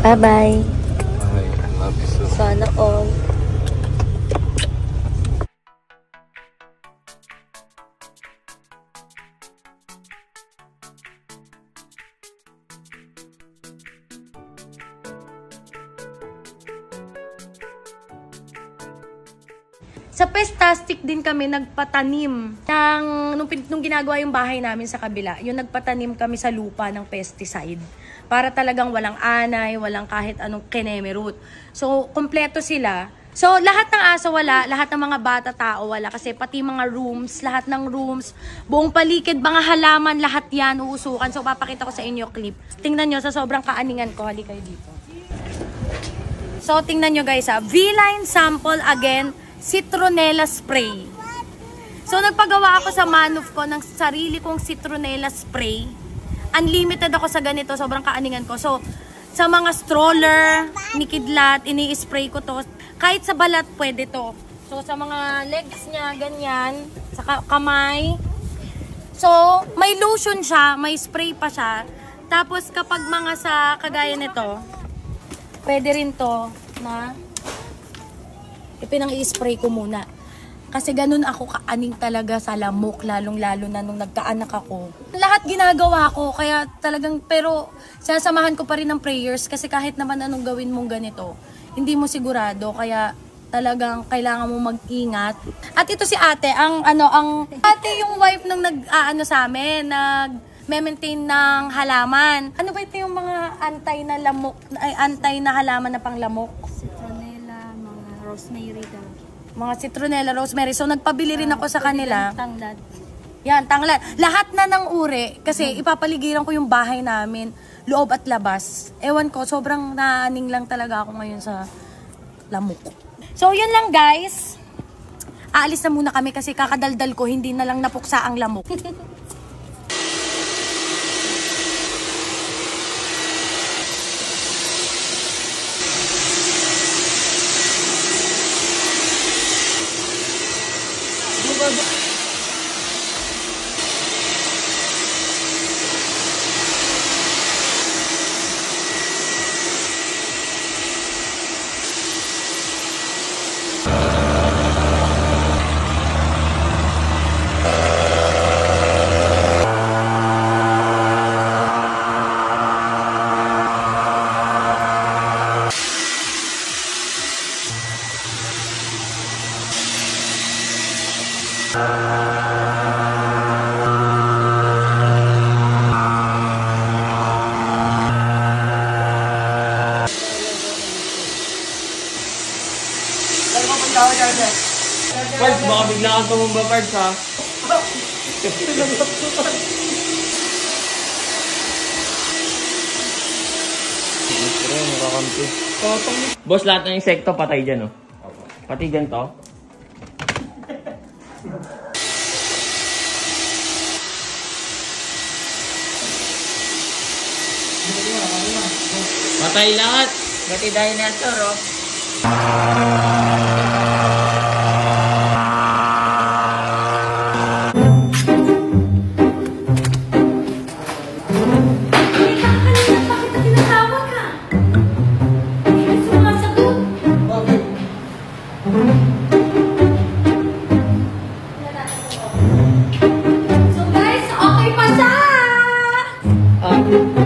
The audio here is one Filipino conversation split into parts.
Bye-bye. Bye. Love you so. Sana all. Sa Pestastic din kami nagpatanim ng, nung ginagawa yung bahay namin sa kabila, yung nagpatanim kami sa lupa ng pesticide. Para talagang walang anay, walang kahit anong kinemerut. So, kompleto sila. So, lahat ng aso wala, lahat ng mga bata tao wala. Kasi pati mga rooms, lahat ng rooms, buong paligid, mga halaman, lahat yan uusukan. So, papakita ko sa inyo clip. Tingnan nyo, sa sobrang kaaningan ko, hali kayo dito. So, tingnan nyo guys ha, V-line sample again, citronella spray. So, nagpagawa ako sa Manuf ko ng sarili kong citronella spray. Unlimited ako sa ganito, sobrang kaaningan ko. So, sa mga stroller, nikidlat, ini-spray ko to. Kahit sa balat, pwede to. So, sa mga legs niya, ganyan. Sa kamay. So, may lotion siya, may spray pa siya. Tapos, kapag mga sa kagaya nito, pwede rin to na ipinang-i-spray ko muna. Kasi ganun ako kaaning talaga sa lamok, lalong-lalo na nung nagkaanak ako. Lahat ginagawa ko, kaya talagang, pero sasamahan ko pa rin ng prayers kasi kahit naman anong gawin mong ganito, hindi mo sigurado, kaya talagang kailangan mo mag-ingat. At ito si ate, ate yung wife nung sa amin, nag-maintain ng halaman. Ano ba ito yung mga antay na lamok, antay na halaman na panglamok? Rosemary daw. Mga citronella, rosemary. So, nagpabili rin ako sa kanila. Tanglad. Yan, tanglad. Lahat na ng uri. Kasi ipapaligiran ko yung bahay namin. Loob at labas. Ewan ko, sobrang naaning lang talaga ako ngayon sa lamok. So, yun lang guys. Aalis na muna kami kasi kakadaldal ko. Hindi na lang napuksa ang lamok. Pards, baka bigla kang tumumba, Pards, ha? Boss, lahat ng insekto patay dyan, oh. Pati dyan to. Patay lahat. Pati dinosaur, oh.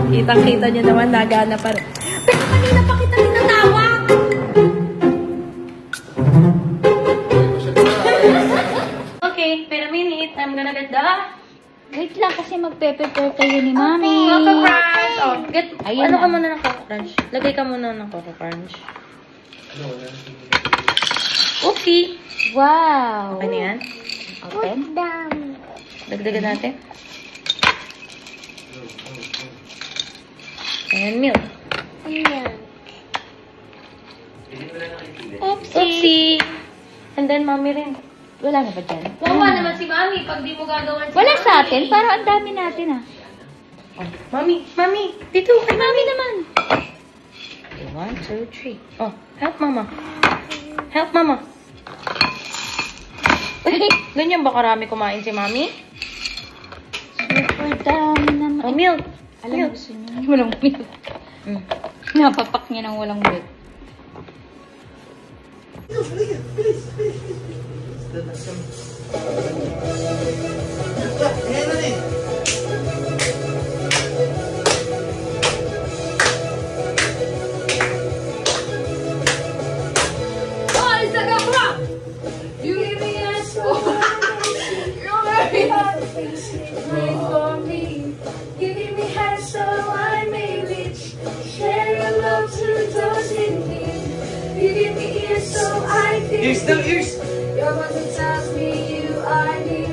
Kitang-kita nyo naman, nagana pa rin. Pero kanina pa kita tinatawag! Okay, pero minute, I'm gonna get the... Wait lang kasi magpe-prepare kayo ni Mami. Coco Crunch! Oh, Ayun ano na. ka muna ng Coco Crunch? Lagay ka muna ng Coco Crunch. Okay. Wow. Okay na yan? Open. Dagdagan natin. And milk. Oopsie! And then, Mami rin. Wala na ba dyan? Wawa naman si Mami pag di mo gagawan si Wala Mami. sa atin. Parang ang dami natin ah. Oh, Mami, dito kay Mami naman. Okay, 1, 2, 3. Oh, help Mama. Help Mama. Ganyan ba karami kumain si Mami? Super dami naman. Oh, milk. Alam mo, Milk. gusto niyo. Walang milk. Napapak niya ng walang wet. Ears to ears! You're one who tells me you are near.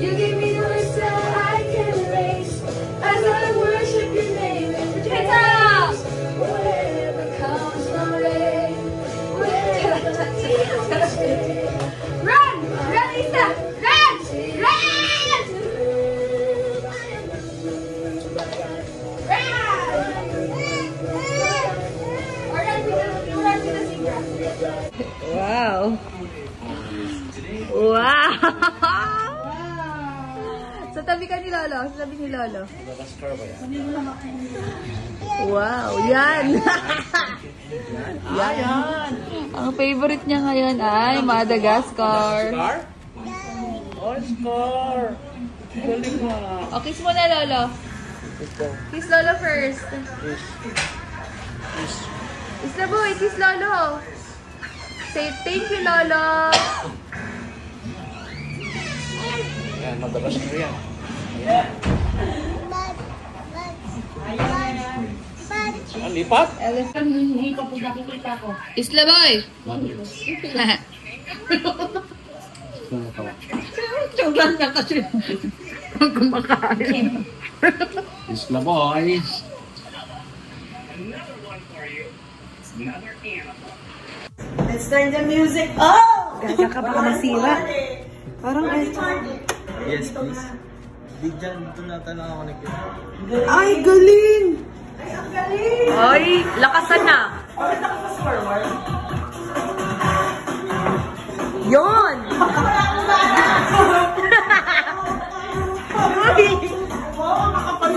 You give me the words that I can erase. As I worship your name and praise. Whatever comes my way. Whatever comes my way. Run! Run, Lisa! Run! Run! Wow! Wow! Sa tabi ka ni Lolo. Sa tabi ni Lolo. Wow! Yan! Yan! Ang favorite niya ngayon ay Madagascar. Oscar! Galing mo. O, kiss mo na, Lolo. Kiss Lolo first. Kiss na boy. Kiss Lolo. Say thank you, Lolo. Yan, Madagascar yan. Ang lipat? Isla boy. Sobrang na kasi. Ang kumakain. Isla boys. Let's turn the music. Oh! Gaga ka baka masira. Parang Yes, please. Di dyan, dito na tayo nakakonect. ay, galing! Ay, ang galing! Ay, lakasan na. Yon!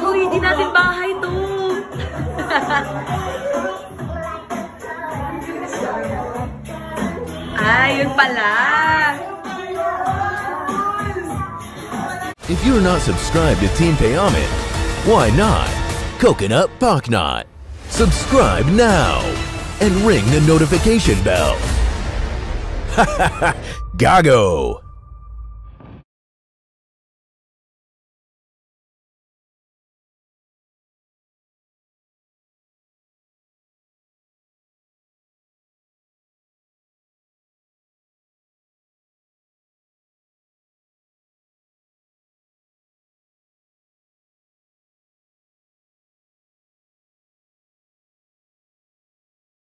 Uy, di natin bahay to. Ay, yun pala. If you're not subscribed to Team Payaman, why not? Coconut Pocknot. Subscribe now and ring the notification bell. Gago!